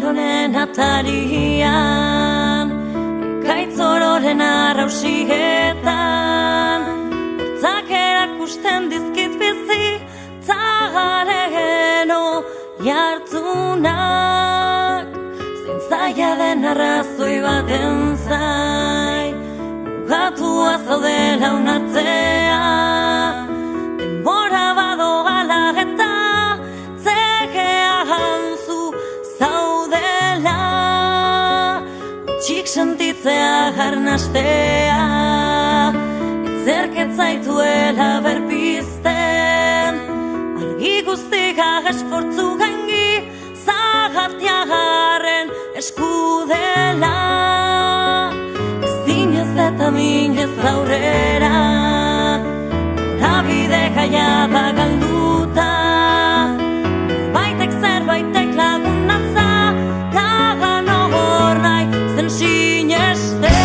honen atarian, ekaitz ororen arrausietan, hortzak erakusten dizkit bizi, zagareno jartzunak, zein zaila den arrazoi baten zai, mugatua zaudela unatzea, denbora badoala eta zegea hanzu zaudela, utxik sentitzea garnastea, etzerket zaituela berpizten, argi guztika esfortzu gaingi, zagatiagarren eskudela, ez dinez eta minez aurrera, norabide gaia da galduta, baitek zerbaitek lagunaza, lagan ogor nahi zen sinesten.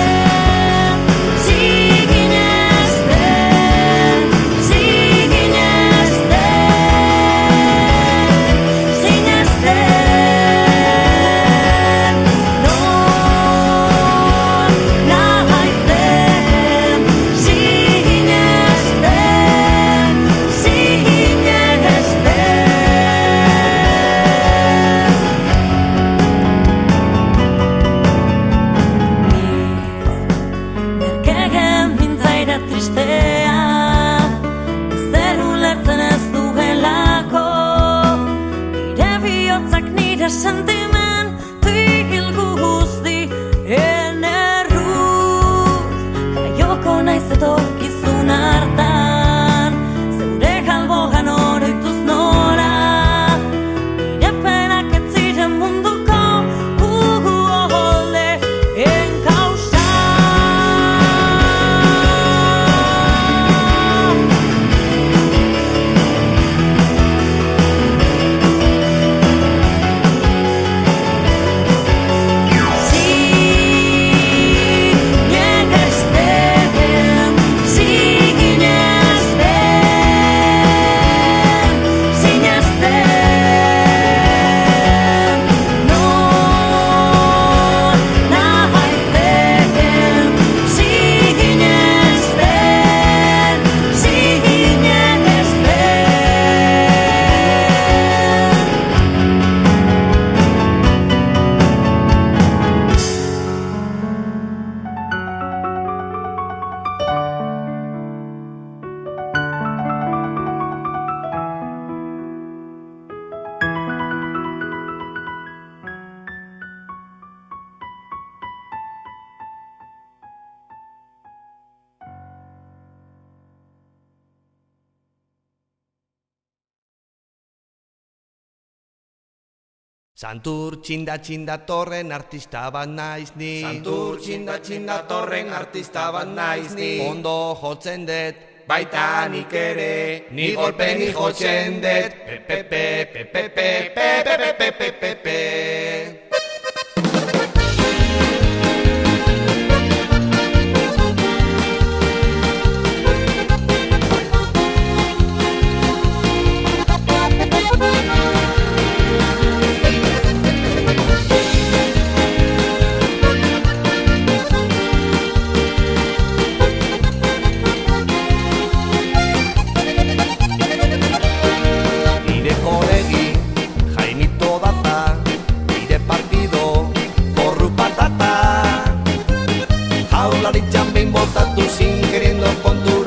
Sentimentu guzti enerruz, kaioko naiz etorkizun hartan, zeure galbogan oroituz nora, nire penak ez ziren munduko oholeen kausa. Santur txinda torren artista bat naiz ni. Santur txinda torren artista bat naiz ni. Ondo jotzen dut, baita nik ere, ni golpe ni jotzen dut. Pepepepepepepepepepepepepepe. Jaularitzan behin botatu zin, queriendo con tu